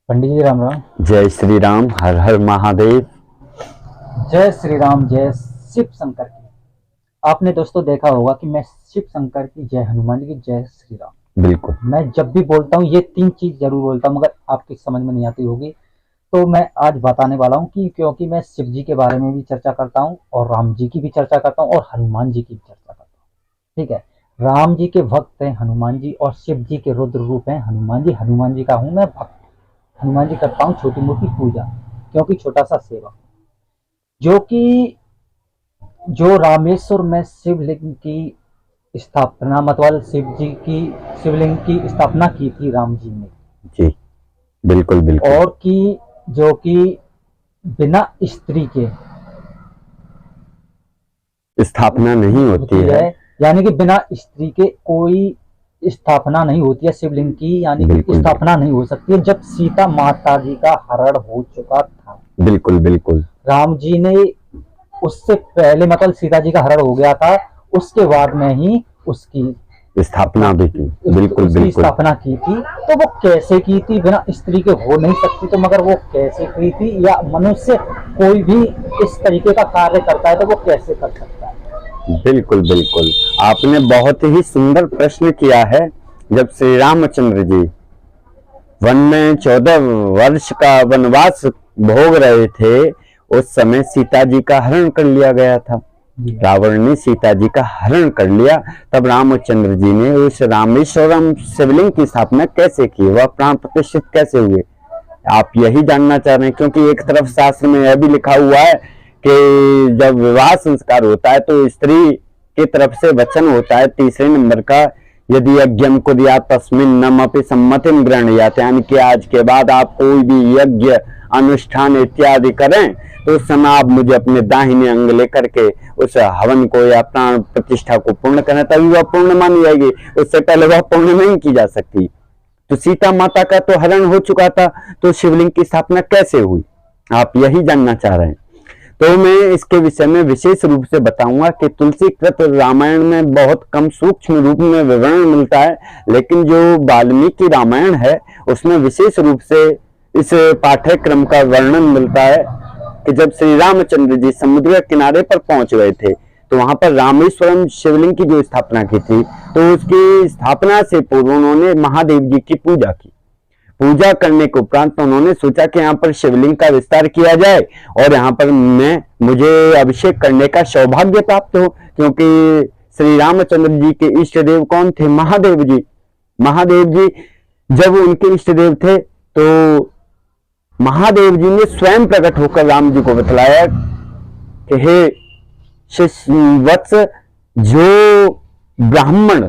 पंडित जी राम राम। जय श्री राम, हर हर महादेव। जय श्री राम, जय शिव शंकर की। आपने दोस्तों देखा होगा कि मैं शिव शंकर की, जय हनुमान जी की, जय श्री राम। बिल्कुल मैं जब भी बोलता हूँ ये तीन चीज जरूर बोलता हूँ, मगर आपकी समझ में नहीं आती होगी। तो मैं आज बताने वाला हूँ कि क्योंकि मैं शिव जी के बारे में भी चर्चा करता हूँ और राम जी की भी चर्चा करता हूँ और हनुमान जी की भी चर्चा करता हूँ। ठीक है। राम जी के भक्त हैं हनुमान जी और शिव जी के रुद्र रूप हैं हनुमान जी। हनुमान जी का हूँ मैं भक्त। हनुमान जी करता हूँ छोटी मोटी पूजा, क्योंकि छोटा सा सेवा, जो कि जो रामेश्वर में शिवलिंग की स्थापना, मतलब शिव जी की शिवलिंग की स्थापना की थी राम जी ने। जी, बिल्कुल बिल्कुल। और कि जो कि बिना स्त्री के स्थापना नहीं होती है। यानी कि बिना स्त्री के कोई स्थापना नहीं होती है शिवलिंग की, यानी कि बिल्कुल स्थापना नहीं हो सकती है। जब सीता माता जी का हरण हो चुका था, बिल्कुल बिल्कुल। राम जी ने उससे पहले, मतलब सीता जी का हरण हो गया था, उसके बाद में ही उसकी स्थापना भी की। बिल्कुल उसकी बिल्कुल। स्थापना की थी। तो वो कैसे की थी? बिना स्त्री के हो नहीं सकती, तो मगर वो कैसे की थी? या मनुष्य कोई भी इस तरीके का कार्य करता है तो वो कैसे कर सकता है? बिल्कुल बिल्कुल, आपने बहुत ही सुंदर प्रश्न किया है। जब श्री रामचंद्र जी वन में 14 वर्ष का वनवास भोग रहे थे, उस समय सीता जी का हरण कर लिया गया था। रावण ने सीता जी का हरण कर लिया। तब रामचंद्र जी ने उस रामेश्वरम शिवलिंग की स्थापना कैसे की, वह प्राण प्रतिष्ठित कैसे हुए, आप यही जानना चाह रहे हैं। क्योंकि एक तरफ शास्त्र में यह भी लिखा हुआ है कि जब विवाह संस्कार होता है तो स्त्री की तरफ से वचन होता है तीसरे नंबर का, यदि यज्ञम कुर्यात् तस्मिन् नमपि सम्मतिं गृह्णाति, यानी कि आज के बाद आप कोई भी यज्ञ अनुष्ठान इत्यादि करें तो उस समय आप मुझे अपने दाहिने अंग लेकर के उस हवन को या प्राण प्रतिष्ठा को पूर्ण करें, तभी वह पूर्ण मानी जाएगी। उससे पहले वह पूर्ण नहीं की जा सकती। तो सीता माता का तो हरण हो चुका था, तो शिवलिंग की स्थापना कैसे हुई, आप यही जानना चाह रहे हैं। तो मैं इसके विषय में विशेष रूप से बताऊंगा कि तुलसी कृत रामायण में बहुत कम सूक्ष्म रूप में विवरण मिलता है, लेकिन जो वाल्मीकि रामायण है उसमें विशेष रूप से इस पाठ्यक्रम का वर्णन मिलता है कि जब श्री रामचंद्र जी समुद्र किनारे पर पहुंच गए थे तो वहां पर रामेश्वरम शिवलिंग की जो स्थापना की थी, तो उसकी स्थापना से पूर्व उन्होंने महादेव जी की पूजा की। पूजा करने के उपरांत उन्होंने सोचा कि यहाँ पर शिवलिंग का विस्तार किया जाए और यहाँ पर मुझे अभिषेक करने का सौभाग्य प्राप्त हो, क्योंकि श्री रामचंद्र जी के इष्ट देव कौन थे? महादेव जी। महादेव जी जब उनके इष्ट देव थे तो महादेव जी ने स्वयं प्रकट होकर राम जी को बतलाया कि हे वत्स, जो ब्राह्मण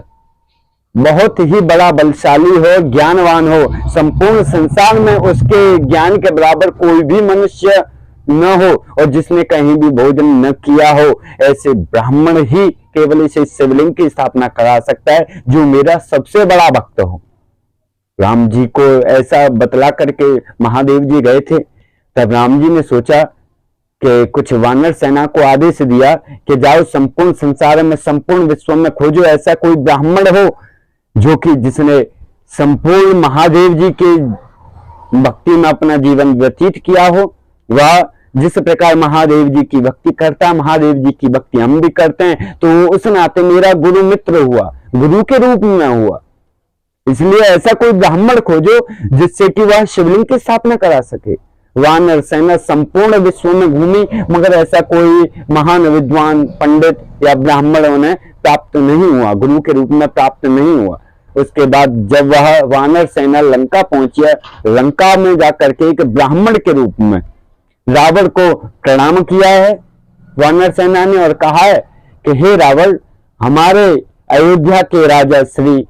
बहुत ही बड़ा बलशाली हो, ज्ञानवान हो, संपूर्ण संसार में उसके ज्ञान के बराबर कोई भी मनुष्य न हो और जिसने कहीं भी भोजन न किया हो, ऐसे ब्राह्मण ही केवल इस शिवलिंग की स्थापना करा सकता है जो मेरा सबसे बड़ा भक्त हो। राम जी को ऐसा बतला करके महादेव जी गए थे। तब राम जी ने सोचा कि कुछ वानर सेना को आदेश दिया कि जाओ संपूर्ण संसार में, संपूर्ण विश्व में खोजो ऐसा कोई ब्राह्मण हो जो कि जिसने संपूर्ण महादेव जी के भक्ति में अपना जीवन व्यतीत किया हो। वह जिस प्रकार महादेव जी की भक्ति करता है, महादेव जी की भक्ति हम भी करते हैं, तो उस नाते मेरा गुरु मित्र हुआ, गुरु के रूप में हुआ। इसलिए ऐसा कोई ब्राह्मण खोजो जिससे कि वह शिवलिंग की स्थापना करा सके। वानर सेना संपूर्ण विश्व में घूमी, मगर ऐसा कोई महान विद्वान पंडित या ब्राह्मण उन्हें प्राप्त नहीं हुआ, गुरु के रूप में प्राप्त नहीं हुआ। उसके बाद जब वह वानर सेना लंका पहुंची, लंका में जाकर के एक ब्राह्मण के रूप में रावण को प्रणाम किया है वानर सेना ने और कहा है कि हे रावण, हमारे अयोध्या के राजा श्री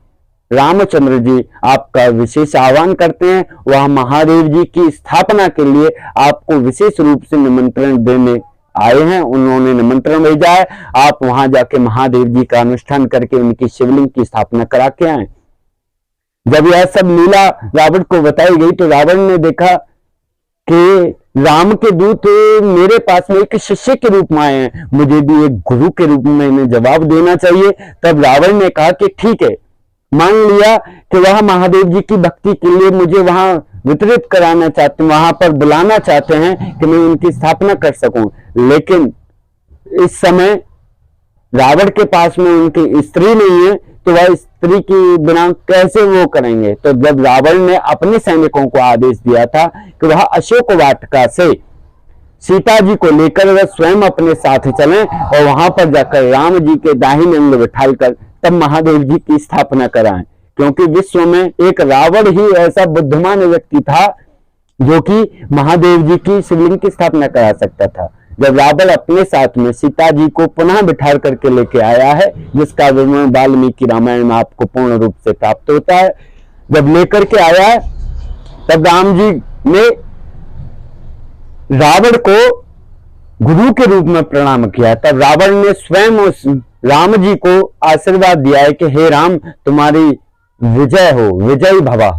रामचंद्र जी आपका विशेष आह्वान करते हैं। वह महादेव जी की स्थापना के लिए आपको विशेष रूप से निमंत्रण देने आए हैं, उन्होंने निमंत्रण भेजा है। आप वहां जाके महादेव जी का अनुष्ठान करके उनकी शिवलिंग की स्थापना करा के आए। जब यह सब लीला रावण को बताई गई तो रावण ने देखा कि राम के दूत मेरे पास में एक शिष्य के रूप में आए हैं, मुझे भी एक गुरु के रूप में इन्हें जवाब देना चाहिए। तब रावण ने कहा कि ठीक है, मान लिया कि वह महादेव जी की भक्ति के लिए मुझे वहां वितरित कराना चाहते हैं, वहां पर बुलाना चाहते हैं कि मैं उनकी स्थापना कर सकूं, लेकिन इस समय रावण के पास में उनकी स्त्री नहीं है, तो वह स्त्री की बिना कैसे वो करेंगे। तो जब रावण ने अपने सैनिकों को आदेश दिया था कि वह अशोक वाटिका से सीता जी को लेकर वह स्वयं अपने साथ चलें और वहां पर जाकर राम जी के दाहिने अंग बिठाल कर तब महादेव जी की स्थापना कराएं, क्योंकि विश्व में एक रावण ही ऐसा बुद्धिमान व्यक्ति था जो कि महादेव जी की शिवलिंग की स्थापना करा सकता था। जब रावण अपने साथ में सीता जी को पुनः बिठा करके लेके आया है, जिसका वर्णन वाल्मीकि रामायण में आपको पूर्ण रूप से प्राप्त होता है, जब लेकर के आया है तब राम जी ने रावण को गुरु के रूप में प्रणाम किया। तब रावण ने स्वयं उस राम जी को आशीर्वाद दिया है कि हे राम, तुम्हारी विजय हो, विजयी भवा,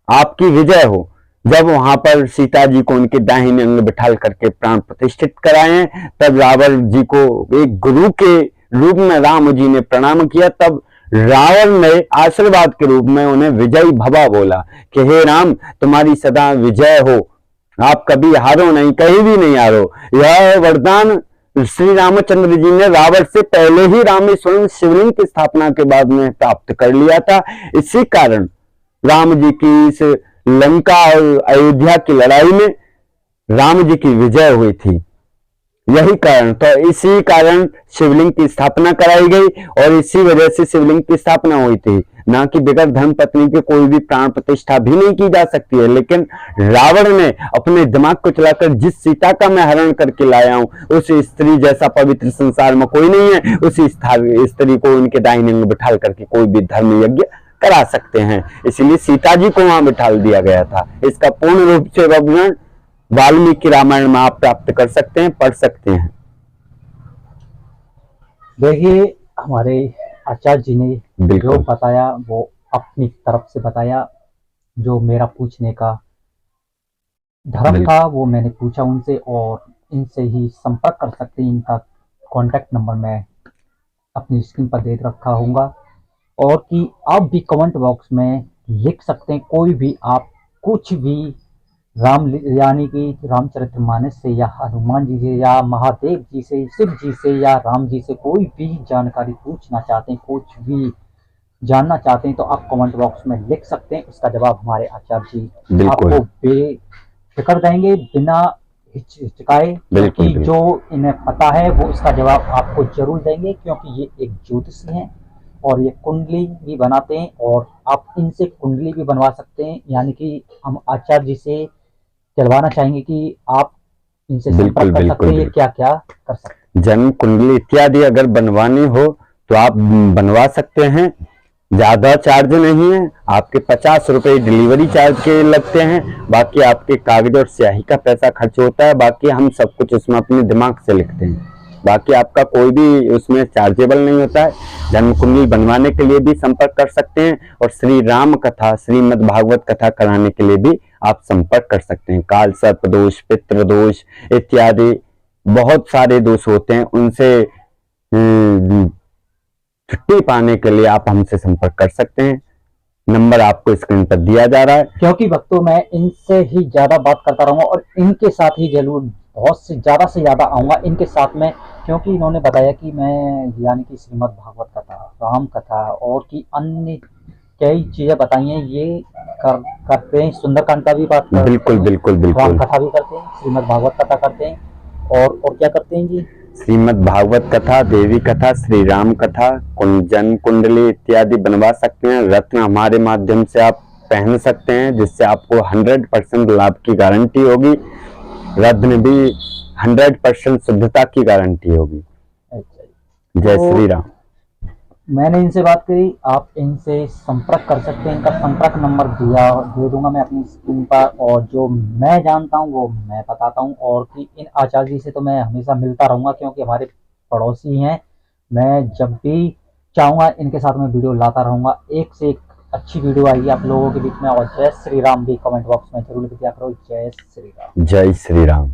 आपकी विजय हो। जब वहां पर सीता जी को उनके दाहिने अंग बिठाल करके प्राण प्रतिष्ठित कराए, तब रावण जी को एक गुरु के रूप में राम जी ने प्रणाम किया। तब रावण ने आशीर्वाद के रूप में उन्हें विजयी भवा बोला कि हे राम, तुम्हारी सदा विजय हो, आप कभी हारो नहीं, कहीं भी नहीं हारो। यह वरदान श्री रामचंद्र जी ने रावण से पहले ही रामेश्वरम शिवलिंग की स्थापना के बाद में प्राप्त कर लिया था। इसी कारण राम जी की इस लंका और अयोध्या की लड़ाई में राम जी की विजय हुई थी। यही कारण, तो इसी कारण शिवलिंग की स्थापना कराई गई और इसी वजह से शिवलिंग की स्थापना हुई थी। ना कि बगैर धर्म पत्नी के कोई भी प्राण प्रतिष्ठा भी नहीं की जा सकती है, लेकिन रावण ने अपने दिमाग को चलाकर जिस सीता का मैं हरण करके लाया हूं, उस स्त्री जैसा पवित्र संसार में कोई नहीं है, उसी स्त्री को उनके दाहिने में बिठाल करके कोई भी धर्म यज्ञ करा सकते हैं। इसलिए सीता जी को वहां बिठाल दिया गया था। इसका पूर्ण रूप से वर्णन वाल्मीकि रामायण में आप प्राप्त कर सकते हैं, पढ़ सकते हैं। देखिए, हमारे आचार्य जी ने जो बताया वो अपनी तरफ से बताया। जो मेरा पूछने का धर्म था वो मैंने पूछा उनसे, और इनसे ही संपर्क कर सकते हैं। इनका कॉन्टैक्ट नंबर मैं अपनी स्क्रीन पर दे रखा हूँगा, और कि आप भी कमेंट बॉक्स में लिख सकते हैं कोई भी, आप कुछ भी राम यानी कि रामचरितमानस से या हनुमान जी से या महादेव जी से, शिव जी से या राम जी से कोई भी जानकारी पूछना चाहते हैं, कुछ भी जानना चाहते हैं, तो आप कमेंट बॉक्स में लिख सकते हैं। उसका जवाब हमारे आचार्य जी आपको बेफिक्र देंगे, बिना हिचकिचाए, क्योंकि जो इन्हें पता है वो इसका जवाब आपको जरूर देंगे, क्योंकि ये एक ज्योतिषी हैं और ये कुंडली भी बनाते हैं, और आप इनसे कुंडली भी बनवा सकते हैं। यानी कि हम आचार्य जी से चलवाना चाहेंगे कि आप इनसे संपर्क कर सकते हैं, क्या क्या कर सकते हैं। जन्म कुंडली इत्यादि अगर बनवानी हो तो आप बनवा सकते हैं। ज्यादा चार्ज नहीं है, आपके 50 रुपए डिलीवरी चार्ज के लगते हैं, बाकी आपके कागज और स्याही का पैसा खर्च होता है। बाकी हम सब कुछ उसमें अपने दिमाग से लिखते हैं, बाकी आपका कोई भी उसमें चार्जेबल नहीं होता है। जन्म कुंडली बनवाने के लिए भी संपर्क कर सकते हैं, और श्री राम कथा, श्रीमद् भागवत कथा कराने के लिए भी आप संपर्क कर सकते हैं। काल सर्प दोष, पितृ दोष इत्यादि बहुत सारे दोष होते हैं, उनसे छुट्टी पाने के लिए आप हमसे संपर्क कर सकते हैं। नंबर आपको स्क्रीन पर दिया जा रहा है। क्योंकि भक्तों मैं इनसे ही ज्यादा बात करता रहूंगा और इनके साथ ही जरूर बहुत से ज्यादा आऊंगा इनके साथ में, क्योंकि इन्होंने बताया कि मैं यानी कि श्रीमद् भागवत कथा, राम कथा और की अन्य कई चीजें बताई हैं, ये करते हैं। सुंदरकांड का भी बात करते हैं, बिल्कुल राम कथा भी करते हैं, श्रीमद् भागवत कथा करते हैं, और क्या करते हैं जी? श्रीमद् भागवत कथा, देवी कथा, श्री राम कथा, जन्म कुंडली इत्यादि बनवा सकते हैं। रत्न हमारे माध्यम से आप पहन सकते हैं, जिससे आपको 100% लाभ की गारंटी होगी। रत्न भी 100% शुद्धता की गारंटी होगी। जय श्री राम। मैंने इनसे बात करी, आप इनसे संपर्क कर सकते हैं। इनका संपर्क नंबर दे दूंगा मैं अपनी स्क्रीन पर, और जो मैं जानता हूं वो मैं बताता हूं। और कि इन आचार्य जी से तो मैं हमेशा मिलता रहूंगा, क्योंकि हमारे पड़ोसी हैं। मैं जब भी चाहूंगा इनके साथ में वीडियो लाता रहूंगा, एक से एक अच्छी वीडियो आएगी आप लोगों के बीच में। और जय श्री राम भी कमेंट बॉक्स में जरूर लिख दिया करो। जय श्री राम। जय श्री राम।